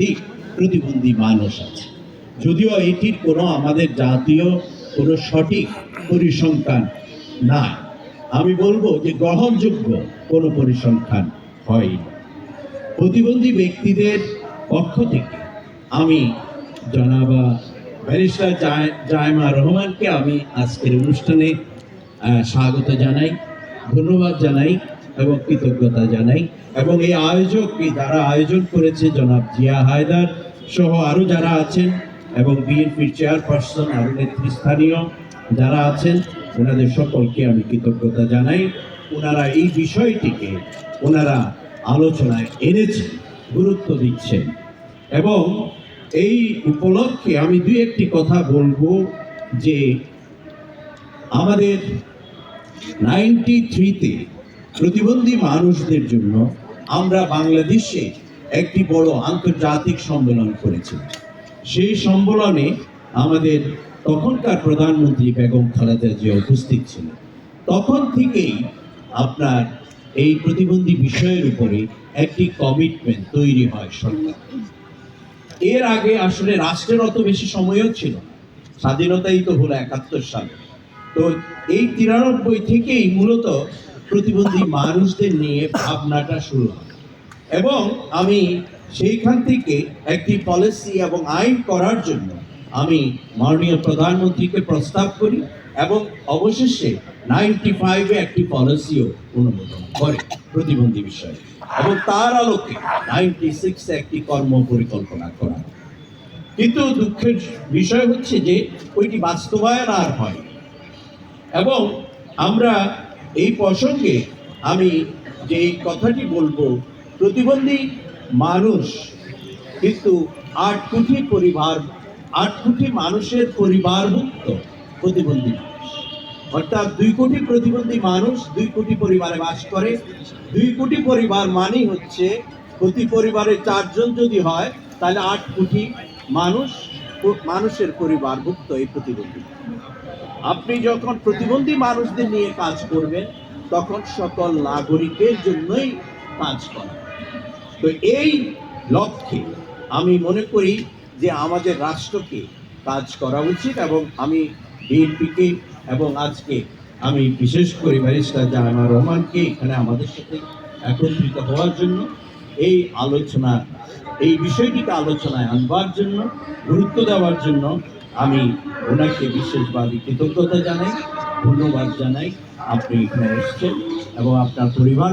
শতাধিক প্রতিবন্ধী মানুষ আছে। যদিও এটির কোনো আমাদের জাতীয় কোনো সঠিক পরিসংখ্যান নাই, আমি বলবো যে গ্রহণযোগ্য কোনো পরিসংখ্যান হয়নি। প্রতিবন্ধী ব্যক্তিদের পক্ষ থেকে আমি জনাবা ব্যারিস্টার জায়মা রহমানকে আমি আজকের অনুষ্ঠানে স্বাগত জানাই, ধন্যবাদ জানাই এবং কৃতজ্ঞতা জানাই। এবং এই আয়োজককে যারা আয়োজন করেছে জনাব জিয়া হায়দার সহ আরও যারা আছেন এবং বিএনপির চেয়ারপারসন আরও নেতৃস্থানীয় যারা আছেন, ওনাদের সকলকে আমি কৃতজ্ঞতা জানাই। ওনারা এই বিষয়টিকে ওনারা আলোচনায় এনেছেন, গুরুত্ব দিচ্ছেন। এবং এই উপলক্ষে আমি দুই একটি কথা বলবো যে আমাদের 93-তে প্রতিবন্ধী মানুষদের জন্য আমরা বাংলাদেশে একটি বড় আন্তর্জাতিক সম্মেলন করেছি। সেই সম্মেলনে আমাদের তখনকার প্রধানমন্ত্রী বেগম খালেদা জিয়া উপস্থিত ছিলেন। তখন থেকেই আপনার এই প্রতিবন্ধী বিষয়ের উপরে একটি কমিটমেন্ট তৈরি হয় সরকার। এর আগে আসলে রাষ্ট্রের অত বেশি সময়ও ছিল না, স্বাধীনতাই তো হলো 71 সালে। তো এই 93 থেকেই মূলত প্রতিবন্ধী মানুষদের নিয়ে ভাবনাটা শুরু হয় এবং আমি সেইখান থেকে একটি পলিসি এবং আইন করার জন্য আমি মাননীয় প্রধানমন্ত্রীকে প্রস্তাব করি এবং অবশেষে 95-এ একটি পলিসিও অনুমোদন করে প্রতিবন্ধী বিষয়ে এবং তার আলোকে 96-এ একটি কর্ম পরিকল্পনা করা। কিন্তু দুঃখের বিষয় হচ্ছে যে ওইটি বাস্তবায়ন আর হয় এবং আমরা এই প্রসঙ্গে আমি যে কথাটি বলবো, প্রতিবন্ধী মানুষ কিন্তু 8 কোটি মানুষের পরিবারভুক্ত প্রতিবন্ধী মানুষ, অর্থাৎ 2 কোটি প্রতিবন্ধী মানুষ 2 কোটি পরিবারে বাস করে। 2 কোটি পরিবার মানেই হচ্ছে প্রতি পরিবারে 4 জন যদি হয় তাহলে 8 কোটি মানুষের পরিবারভুক্ত এই প্রতিবন্ধী। আপনি যখন প্রতিবন্ধী মানুষদের নিয়ে কাজ করবেন তখন সকল নাগরিকের জন্যই কাজ করেন। তো এই লক্ষ্যে আমি মনে করি যে আমাদের রাষ্ট্রকে কাজ করা উচিত এবং আমি বিএনপিকে এবং আজকে আমি বিশেষ করে ব্যারিস্টার জায়মা রহমানকে এখানে আমাদের সাথে একত্রিত হওয়ার জন্য, এই বিষয়টিকে আলোচনায় আনবার জন্য, গুরুত্ব দেওয়ার জন্য আমি ওনাকে বিশেষভাবে কৃতজ্ঞতা জানাই, ধন্যবাদ জানাই। আপনি এখানে এসেছেন এবং আপনার পরিবার